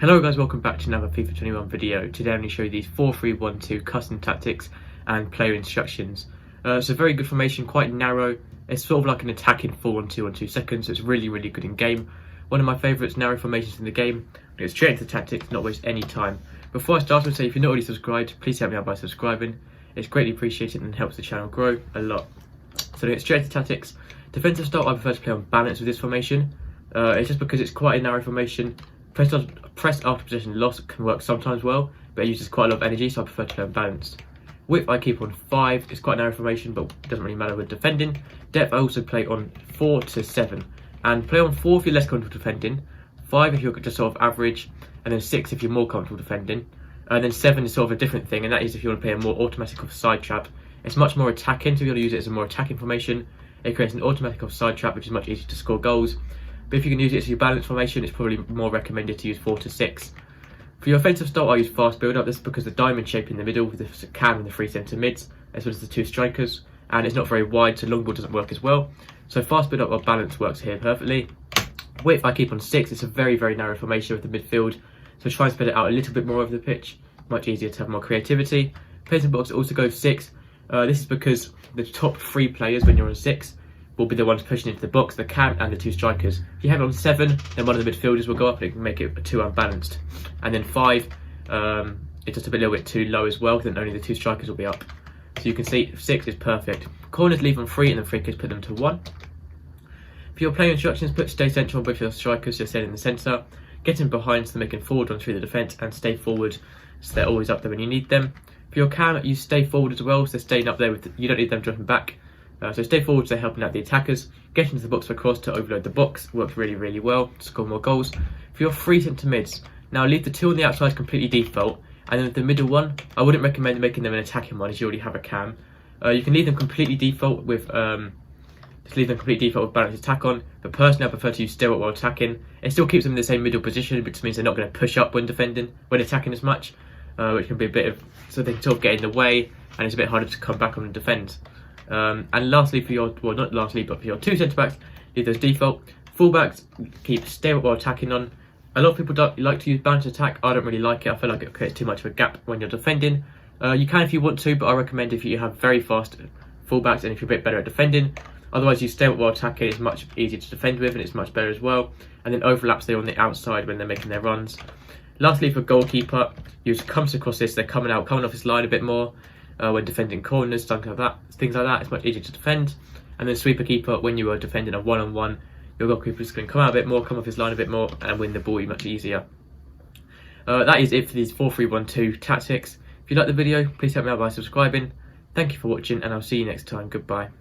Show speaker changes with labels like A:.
A: Hello guys, welcome back to another FIFA 21 video. Today I'm going to show you these 4-3-1-2 custom tactics and player instructions. It's a very good formation, quite narrow. It's sort of like an attacking 4-1-2 seconds, so it's really good in game. One of my favourites narrow formations in the game. I'm going to straight into the tactics, not waste any time. Before I start, I would say if you're not already subscribed, please help me out by subscribing. It's greatly appreciated and helps the channel grow a lot. So to get straight into tactics, defensive style I prefer to play on balance with this formation. It's just because it's quite a narrow formation. Press after possession loss can work sometimes well, but it uses quite a lot of energy, so I prefer to play on balanced. Width I keep on 5, it's quite a narrow formation, but it doesn't really matter with defending. Depth I also play on 4 to 7, and play on 4 if you're less comfortable defending, 5 if you're just sort of average, and then 6 if you're more comfortable defending. And then 7 is sort of a different thing, and that is if you want to play a more automatic offside trap. It's much more attacking, so you want to use it as a more attacking formation. It creates an automatic offside trap, which is much easier to score goals. But if you can use it as your balanced formation, it's probably more recommended to use 4 to 6. For your offensive style, I use fast build-up. This is because the diamond shape in the middle with the cam and the 3 centre mids, as well as the 2 strikers, and it's not very wide, so long ball doesn't work as well. So fast build-up or balance works here perfectly. Width I keep on 6. It's a very narrow formation with the midfield, so try and spread it out a little bit more over the pitch. Much easier to have more creativity. Players in box also go 6. This is because the top 3 players when you're on 6 will be the ones pushing into the box, the cam and the 2 strikers. If you have it on 7, then one of the midfielders will go up and it can make it 2 unbalanced. And then 5, it's just a little bit too low as well, then only the 2 strikers will be up. So you can see 6 is perfect. Corners leave on 3 and then free kicks put them to 1. For your player instructions, stay central on both your strikers, just stay in the centre. Get in behind so they're making forward on through the defence, and stay forward so they're always up there when you need them. For your cam, you stay forward as well, so staying up there, you don't need them dropping back. So stay forward, so they're helping out the attackers. Get into the box for cross to overload the box, works really well to score more goals. For your 3 centre mids, now leave the 2 on the outside completely default, and then the middle one, I wouldn't recommend making them an attacking one as you already have a cam. You can leave them completely default with balanced attack on, but personally I prefer to use steroid while attacking. It still keeps them in the same middle position, which means they're not going to push up when attacking as much, which can be a bit of, so they can sort of get in the way, and it's a bit harder to come back on and defend. And lastly, for your, well not lastly, but for your 2 centre backs, leave those default. Fullbacks, keep steroid while attacking on. A lot of people don't like to use balanced attack. I don't really like it. I feel like it creates too much of a gap when you're defending. You can if you want to, but I recommend if you have very fast fullbacks and if you're a bit better at defending. Otherwise, you stay while attacking. It's much easier to defend with, and it's much better as well. And then overlaps there on the outside when they're making their runs. Lastly, for goalkeeper, use comes across this. They're coming off his line a bit more when defending corners, things like that. It's much easier to defend. And then sweeper keeper, when you are defending a one-on-one, your goalkeeper is going to come out a bit more, come off his line a bit more, and win the ball much easier. That is it for these 4-3-1-2 tactics. If you like the video, please help me out by subscribing. Thank you for watching, and I'll see you next time. Goodbye.